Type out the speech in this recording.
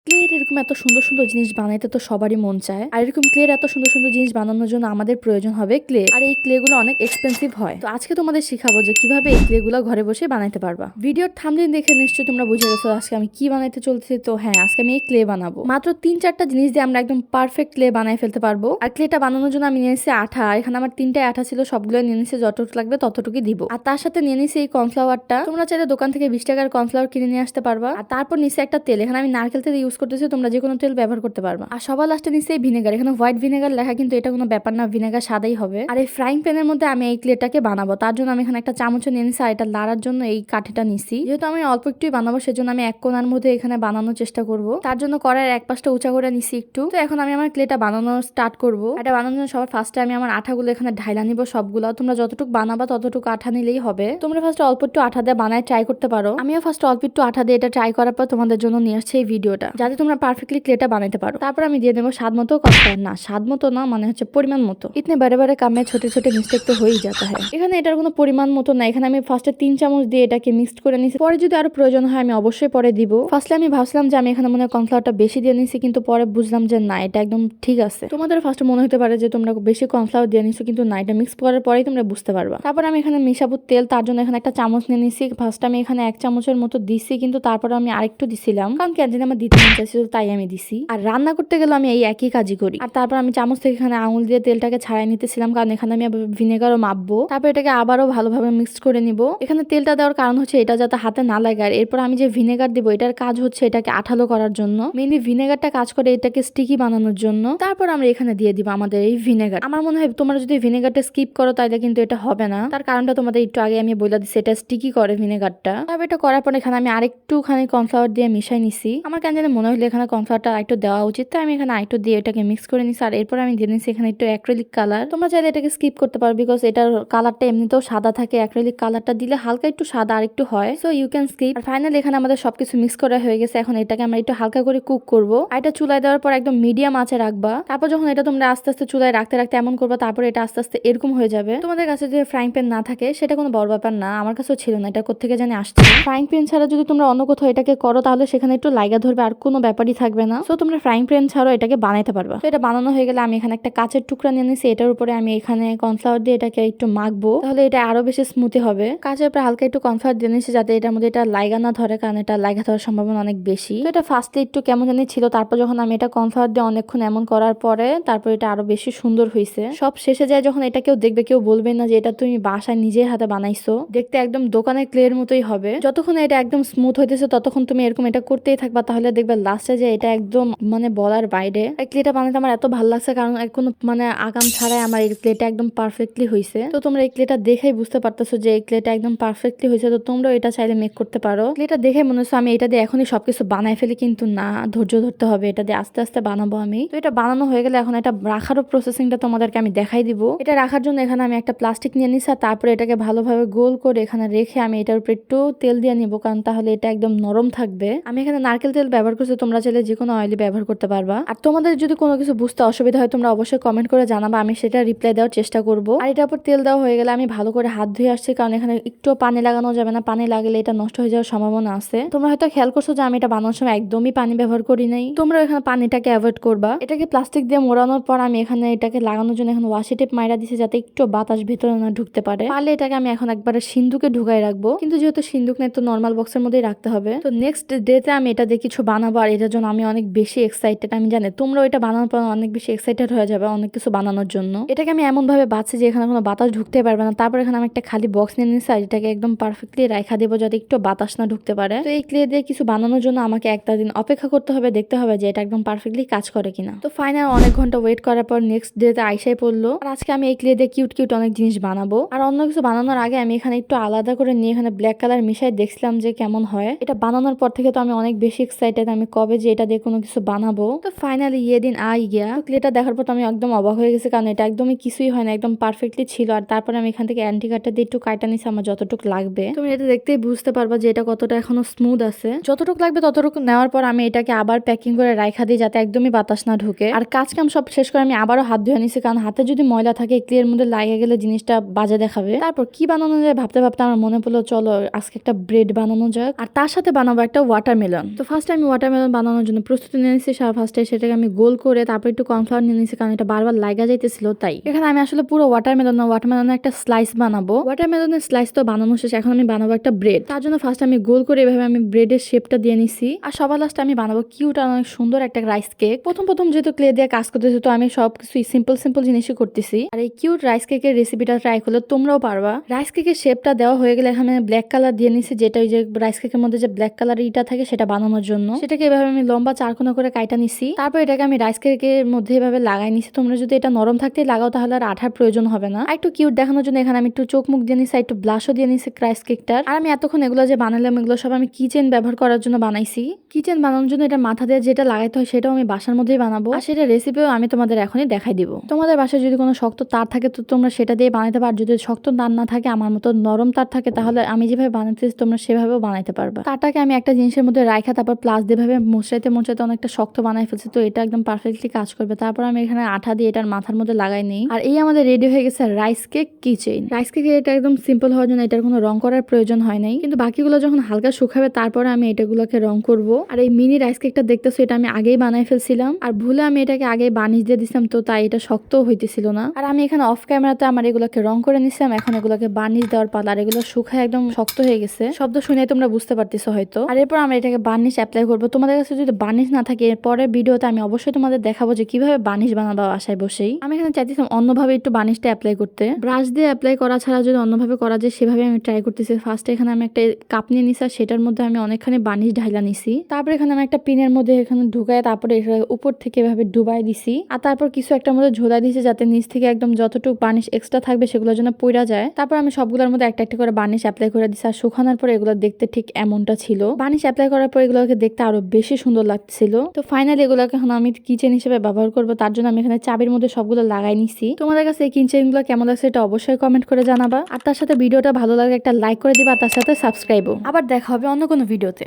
ক্লের এরকম এত সুন্দর সুন্দর জিনিস বানাইতে তো সবারই মন চায়। আর এরকম ক্লের এত সুন্দর সুন্দর জিনিস বানানোর জন্য আমাদের প্রয়োজন হবে ক্লে। আর এই ক্লে গুলো অনেক এক্সপেন্সিভ হয়। তো আজকে তোমাদের শিখাবো যে কিভাবে এই ক্লে গুলো ঘরে বসে বানাইতে পারবা। ভিডিওর থাম্বনেল দেখে নিশ্চয়ই তোমরা বুঝে গেছো আজকে আমি কি বানাইতে চলছি। তো হ্যাঁ, আজকে আমি এই ক্লে বানাবো। মাত্র 3-4টা জিনিস দিয়ে আমরা একদম পারফেক্ট ক্লে বানাই ফেলতে পারবো। আর ক্লেটা বানানোর জন্য আমি নিয়ে নিয়েছি আঠা। আর এখানে আমার 3টাই আঠা ছিল, সবগুলো নিয়ে নিয়েছি, যতটুকু লাগবে ততটুকুই দিব। আর তার সাথে নিয়ে নিয়েছি এই কর্নফ্লাওয়ারটা। তোমরা চাইলে দোকান থেকে 20 টাকার কর্নফ্লাওয়ার কিনে নিয়ে আসতে পারবা। আর তারপর নিচে একটা তেল, এখানে আমি নারকেল তেল ইউজ করতেছি, তোমরা যে কোনো তেল ব্যবহার করতে পারবা। আর সবার লাস্টে নিচে ভিনেগার, এখানে হোয়াইট ভিনেগার লেখা কিন্তু এটা কোনো ব্যাপার না, ভিনেগার সাদাই হবে। আর এই ফ্রাইং প্যানের মধ্যে আমি এই ক্লেটাকে বানাবো, তার জন্য আমি এখানে একটা চামচ নিয়ে নিছি। আর এটা লাড়ার জন্য এই কাঠিটা নিছি, যেহেতু আমি অল্প একটুই বানাবো সেজন্য আমি এক কোণার মধ্যে এখানে বানানোর চেষ্টা করব। তার জন্য কড়াইয়ের এক পাশটা উঁচা করে নিছি একটু। তো এখন আমি আমার ক্লেটা বানানো স্টার্ট করব। এটা বানানোর জন্য সবার ফার্স্টে আমি আমার আঠাগুলো এখানে ঢাইলা নিব সবগুলো। তোমরা যতটুকু বানাবা ততটুকু আঠা নিলেই হবে। তোমরা ফার্স্টে অল্প একটু আঠা দিয়ে বানায় ট্রাই করতে পারো। আমিও ফার্স্ট অল্প একটু আঠা দিয়ে এটা ট্রাই করার পর তোমাদের জন্য নিয়ে আসছে এই ভিডিওটা, যাতে তোমরা পারফেক্টলি ক্লেটা বানাতে পারো। তারপর আমি দিয়ে দেবো স্বাদ মতো কর্নফ্লাওয়ার। না, স্বাদ মতো না, মানে হচ্ছে পরিমাণ মতো। ইতনে বারে বারে কামে ছোট ছোট মিস্টেক তো হয়েই যেতে হয়। এখানে এটার কোনো পরিমাণ মতো না, এখানে আমি ফার্স্টে 3 চামচ দিয়ে এটাকে মিক্সড করে নিছি। পরে যদি আরো প্রয়োজন হয় আমি অবশ্যই পরে দিব। ফার্স্টে আমি ভাবছিলাম যে আমি এখানে মনে হয় কর্নফ্লাওয়ারটা বেশি দিয়ে নিছি, কিন্তু পরে বুঝলাম যে না, এটা একদম ঠিক আছে। তোমাদের ফার্স্টে মনে হতে পারে যে তোমরা বেশি কর্নফ্লাওয়ার দিয়ে নিছো, কিন্তু না, এটা মিক্স করার পরেই তোমরা বুঝতে পারবা। তারপর আমি এখানে মিশাবো তেল, তার জন্য এখানে একটা চামচ নিয়ে নিছি। ফার্স্ট আমি এখানে 1 চামচের মতো দিছি, কিন্তু তারপরে আমি আরেকটু দিছিলাম, কারণ কেন জানি আমার দিতে মন চাইছিল, তাই আমি দিছি। আর রান্না করতে গেলে আমি এই একই কাজই করি। আর তারপর আমি চামচ থেকে এখানে আঙুল দিয়ে তেলটাকে ছাড়াই নিতেছিলাম, কারণ এখানে আমি ভিনেগারও মাপবো। তারপর এটাকে আবারও ভালোভাবে মিক্স করে নিব। এখানে তেলটা দেওয়ার কারণ হচ্ছে এটা যাতে হাতে না লাগে। আর এরপর আমি যে ভিনেগার দিব, এটার কাজ হচ্ছে এটাকে আঠালো করার জন্য। মেইনলি ভিনেগারটা কাজ করে এটাকে স্টিকি বানানোর জন্য। তারপর আমরা এখানে দিয়ে দিব আমাদের এই ভিনেগার। আমার মনে হয় তোমরা যদি ভিনেগারটা স্কিপ করো তাহলে কিন্তু এটা হবে না। তার কারণটা তোমাদের একটু আগে আমি বলে দিচ্ছি, এটা স্টিকি করে ভিনেগারটা। তারপর এটা করার পর এখানে আমি আরেকটুখানি কর্নফ্লাওয়ার দিয়ে মিশাই নিছি। আমার কেন জানি মনে হলো এখানে কর্নফ্লাওয়ারটা আরেকটু দেওয়া উচিত, তাই আমি এখানে আরেকটু দিয়ে এটাকে মিক্স করে নিছি। আর এরপর আমি দিয়ে নিছি এখানে একটু অ্যাক্রিলিক কালার। তোমরা চাইলে এটাকে স্কিপ করতে পারো, বিকজ এটার কালারটা এমনিতেও সাদা থাকে। অ্যাক্রিলিক কালারটা দিলে হালকা একটু সাদা আর একটু হয়, সো ইউ ক্যান স্কিপ। আর ফাইনালি এখানে আমাদের সবকিছু মিক্স করা হয়ে গেছে। এখন এটাকে আমরা একটু হালকা করে কুক করবো। আর এটা চুলায় দেওয়ার পর একদম মিডিয়াম আঁচে রাখবা। তারপর যখন এটা তোমরা আস্তে আস্তে চুলায় রাখতে রাখতে এমন করবা, তারপর এটা আস্তে আস্তে এরকম হয়ে যাবে। তোমাদের কাছে যদি ফ্রাইং প্যান না থাকে সেটা কোনো বড় ব্যাপার না, আমার কাছেও ছিল না, এটা কোত্থেকে জানি আসছে। ফ্রাইং প্যান ছাড়া যদি তোমরা অন্য কোথাও এটাকে করো তাহলে সেখানে একটু লাইগা ধরবে, আর কোনো ব্যাপারই থাকবে না। সো তোমরা ফ্রাইং প্যান ছাড়াও এটাকে বানাইতে পারবা। তো এটা বানানো হয়ে গেলে আমি এখানে একটা কাঁচের টুকরা নিয়ে নিছি। এটার উপরে আমি এখানে কর্নফ্লাওয়ার দিয়ে এটাকে একটু মাখবো, তাহলে এটা আরো বেশি স্মুথি হবে। কাঁচের উপরে হালকা একটু কর্নফ্লাওয়ার দিয়ে নিছি, যাতে এটার মধ্যে এটা লাইগা না ধরে, কারণ এটা লাইগা ধরার সম্ভাবনা অনেক বেশি। তো এটা ফার্স্টে একটু কেমন জানি ছিল, তারপর যখন আমি এটা কর্নফ্লাওয়ার দিয়ে অনেকক্ষণ এমন করার পরে তারপর এটা আরো বেশি সুন্দর হয়েছে। সব শেষে যায় যখন এটা কেউ দেখবে, কেউ বলবে না যে এটা তুমি বাসায় নিজের হাতে বানাইছো, দেখতে একদম দোকানের ক্লের মতোই হবে। যতক্ষণ এটা একদম স্মুথ হইতেছে ততক্ষণ তুমি এরকম এটা করতেই থাকবা, তাহলে দেখবে লাস্টে যে এটা একদম মানে বলার বাইরে। এই ক্লেটা বানাতে আমার এত ভালো লাগছে, কারণ কোনো মানে আগাম ছাড়াই আমার এই ক্লেটা একদম পারফেক্টলি হয়েছে। তো তোমরা এই ক্লেটা দেখেই বুঝতে পারতেছো যে এই ক্লেটা একদম পারফেক্টলি হয়েছে। তো তোমরাও এটা চাইলে মেক করতে পারো। ক্লেটা দেখে মনে হচ্ছে আমি এটা দিয়ে এখনই সবকিছু বানাই ফেলি, কিন্তু না, ধৈর্য ধরতে হবে, এটা দিয়ে আস্তে আস্তে বানাবো আমি। তো এটা বানানো হয়ে গেলে এখন এটা রাখারও প্রসেসিংটা তোমাদেরকে আমি দেখাই দিব। এটা রাখার জন্য এখানে আমি একটা প্লাস্টিক নিয়ে নিছি, আর তারপরে এটাকে ভালোভাবে গোল করে এখানে রেখে আমি এটার উপরে একটু তেল দিয়ে নিব, কারণ তাহলে এটা একদম নরম থাকবে। আমি এখানে নারকেল তেল ব্যবহার করছি, তোমরা চাইলে যে কোনো অয়েলি ব্যবহার করতে পারবা। আর তোমাদের যদি কোনো কিছু বুঝতে অসুবিধা হয় তোমরা অবশ্যই কমেন্ট করে জানাবা, আমি সেটা রিপ্লাই দেওয়ার চেষ্টা করব। আর এটার উপর তেল দেওয়া হয়ে গেলে আমি ভালো করে হাত ধুয়ে আসছি, কারণ এখানে একটু পানি লাগানো যাবে না, পানি লাগলে এটা নষ্ট হয়ে যাওয়ার সম্ভাবনা আছে। তোমরা হয়তো খেয়াল করছো যে আমি এটা বানানোর সময় একদমই পানি ব্যবহার করি নাই, তোমরা এখানে পানিটাকে অ্যাভয়েড করবা। এটাকে প্লাস্টিক দিয়ে মোড়ানোর পর আমি এখানে এটাকে লাগানোর জন্য এখন ওয়াশি টেপ মাইরা দিছি, যাতে একটু বাতাস ভিতরে না ঢুকতে পারে। পারলে এটাকে আমি এখন একবারে সিন্ধুকে ঢুকাই রাখবো, কিন্তু যেহেতু সিন্ধুক নেই তো নর্মাল বক্সের মধ্যেই রাখতে হবে। তো নেক্সট ডেতে আমি এটা দিয়ে কিছু বানাবো, আর এটার জন্য আমি অনেক বেশি এক্সাইটেড। আমি জানি তোমরা এটা বানানোর পর অনেক বেশি এক্সাইটেড হয়ে যাবে অনেক কিছু বানানোর জন্য। এটাকে আমি এমন ভাবে বাঁচছি যে এখানে কোনো বাতাস ঢুকতে পারবে না। তারপর এখানে আমি একটা খালি বক্স নিয়ে নিচ্ছি, আর এটাকে একদম পারফেক্টলি রাখা দেবো, যাতে একটু বাতাস না ঢুকতে পারে। তো এই ক্লে দিয়ে কিছু বানানোর জন্য আমাকে একটা দিন অপেক্ষা করতে হবে, দেখতে হবে যে এটা একদম পারফেক্টলি কাজ করে কিনা। তো ফাইনাল অনেক ঘন্টা ওয়েট করার পর নেক্সট ডেতে আইসাই পড়লো। আর আজকে আমি এই ক্লে দিয়ে কিউট কিউট অনেক জিনিস বানাবো। আর অন্য কিছু বানানোর আগে আমি এখানে একটু আলাদা করে নিয়ে এখানে ব্ল্যাক কালার মিশাই দেখছিলাম যে কেমন হয়। এটা বানানোর পর থেকে তো আমি অনেক বেশি এক্সাইটেড, আমি কবে যে এটা দিয়ে কোনো কিছু বানাবো। তো ফাইনালি ইয়ে দিন আই গিয়া। ক্লেটা দেখার পর আমি একদম অবাক হয়ে গেছি, কারণ এটা একদমই কিছুই হয় না, একদম পারফেক্টলি ছিল। আর তারপরে আমি এখান থেকে অ্যান্টি কাটটা দিয়ে একটু কাটা নিছি আমার যতটুকু লাগবে। তুমি এটা দেখতেই বুঝতে পারবা যে এটা কতটা এখনো স্মুথ আছে। যতটুকু লাগবে ততটুকু নেওয়ার পর আমি এটাকে আবার প্যাকিং করে রাখা দিই, যাতে একদমই বাতাস না ঢুকে। আর কাজ কাম সব শেষ করে আমি আবারও হাত ধুয়ে নিছি, কারণ হাতে যদি ময়লা থাকে ক্লিয়ার মধ্যে লাগে গেলে জিনিসটা বাজে দেখাবে। তারপর কি বানানো যায় ভাবতে ভাবতে আমার মনে পড়লো চলো আজকে একটা ব্রেড বানানো যাক, আর তার সাথে বানাবো একটা ওয়াটারমেলন। তো ফার্স্ট আমি ওয়াটারমেলন বানানোর জন্য প্রস্তুতি নিয়ে নিয়েছি। ফার্স্টে সেটাকে আমি গোল করে তারপর একটু কর্নফ্লাওয়ার নিয়ে নিয়েছি, কারণ এটা বারবার লাগা যাইতেছিল। তাই এখানে আমি আসলে পুরো ওয়াটারমেলনের একটা স্লাইস বানাবো। ওয়াটারমেলনের স্লাইস তো বানানো শেষ, এখন আমি বানাবো একটা ব্রেড। তার জন্য ফার্স্ট আমি গোল করে এভাবে আমি ব্রেডের শেপটা দিয়ে নিছি। আর সবার লাস্টে আমি বানাবো কিউট আর অনেক সুন্দর একটা রাইস কেক। প্রথম যেহেতু ক্লে দিয়ে কাজ করতেছি, তো আমি সবকিছু সিম্পল জিনিসই করতেছি। আর এই কিউট রাইস কেকের রেসিপিটা ট্রাই করলে তোমরাও পারবা। রাইস কেকের শেপটা দেওয়া হয়ে গেলে এখানে ব্ল্যাক কালার দিয়ে নিছি, যেটা ওই যে রাইস কেকের মধ্যে যে ব্ল্যাক কালার ইটা থাকে সেটা বানানোর জন্য। সেটাকে এভাবে আমি লম্বা চারকোনা করে কাটা নিছি। তারপর এটাকে আমি রাইস কেকের মধ্যে এভাবে লাগাই নিছি। তোমরা যদি এটা নরম থাকতে লাগাও তাহলে আর আঠার প্রয়োজন হবে না। আর একটু কিউট দেখানোর জন্য এখানে আমি একটু চোখ মুখ দিয়ে নিছি, একটু ব্লাশও দিয়ে নিছি রাইস কেকটার। আর আমি এতক্ষণ এগুলো যে বানালাম এগুলো সব আমি কিচেন ব্যবহার করার জন্য বানাইছি। কিচেন বানানোর জন্য এটা মাথা দিয়ে যেটা লাগাইতে হয় সেটাও আমি বাসার মধ্যেই বানাবো। আর সেটা রেসিপিও আমি তোমাদের এখনই দেখাই দিব। তোমাদের বাসায় যদি কোনো শক্ত তার থাকে তো তোমরা সেটা দিয়ে বানাতে পারো। যদি শক্ত তার না থাকে, আমার মতো নরম তার থাকে, তাহলে আমি যেভাবে বানাতেছি তোমরা সেভাবেও বানাইতে পারবা। তারটাকে আমি একটা জিনিসের মধ্যে রাখা তারপর প্লাস দিয়ে ভাবে মোচড়াইতে অনেকটা শক্ত বানাই ফেলছি। তো এটা একদম পারফেক্টলি কাজ করবে। তারপর আমি এখানে আঠা দিয়ে এটার মাথার মধ্যে লাগাই নেই। আর এই আমাদের রেডি হয়ে গেছে rice cake kitchen. Rice cake এটা একদম সিম্পল হওয়ার জন্য এটার কোনো রং করার প্রয়োজন হয় নাই, কিন্তু বাকিগুলো যখন হালকা শুকাবে তারপরে আমি এটাগুলোকে রং করব। আর এই মিনি রাইস কেকটা দেখতেছো এটা আমি আগেই বানাই ফেলছিলাম, আর ভুলে আমি এটাকে আগে বানিশ দিয়ে দিছিলাম, তো তাই এটা শক্ত হইতেছিল না। আর আমি এখানে অফ ক্যামেরাতে আমার এগুলোকে রং করে নিছিলাম। এখন এগুলোকে বার্নিশ দেওয়ার পালা। আর এগুলো শুকায় একদম শক্ত হয়ে গেছে, শব্দ শুনে তোমরা বুঝতে পারতেছো হয়তো। আর এরপর আমরা এটাকে বার্নিশ অ্যাপ্লাই করবো। তোমাদের কাছে যদি বার্নিশ না থাকে পরের ভিডিওতে আমি অবশ্যই তোমাদের দেখাবো যে কিভাবে বার্নিশ বানাবো বাসায় বসেই। আমি এখানে চাইতেছিলাম অন্যভাবে একটু বার্নিশটা অ্যাপ্লাই করতে। ব্রাশ দিয়ে অ্যাপ্লাই করা ছাড়া যদি অন্যভাবে করা যায় সেভাবে আমি ট্রাই করতেছি। ফার্স্টে এখানে আমি একটা কাপ নিয়ে নিছি, সেটার মধ্যে আমি অনেকখানি বার্নিশ ঢাইলা নিছি। তারপর এখানে আমি একটা পিনের মধ্যে এখানে ঢুকায় তারপরে উপর থেকে এভাবে ডুবাই দিছি। আর তারপর কিছু একটা মধ্যে ঝোলাই দিছি যাতে নিচ থেকে একদম যতটুকু বার্নিশ এক্সট্রা থাকবে সেগুলোর জন্য পইরা যায়। তারপর আমি সবগুলোর মধ্যে একটা একটা করে বার্নিশ অ্যাপ্লাই করে দিছি। আর শুকানোর পরে এগুলো দেখতে ঠিক এমনটা ছিল। বার্নিশ অ্যাপ্লাই করার পর এগুলোকে দেখতে আরো বেশি সুন্দর লাগছিল। তো ফাইনালি এগুলোকে এখন আমি কিচেন হিসেবে ব্যবহার করবো। তার জন্য আমি এখানে চাবির মধ্যে সবগুলো লাগাই নিছি। তোমাদের কাছে এই কিচেন গুলো কেমন লাগছে এটা অবশ্যই কমেন্ট করে জানাবা। আর তার সাথে ভিডিওটা ভালো লাগে একটা লাইক করে দিবা, আর তার সাথে সাবস্ক্রাইবও। আবার দেখা হবে অন্য কোনো ভিডিওতে।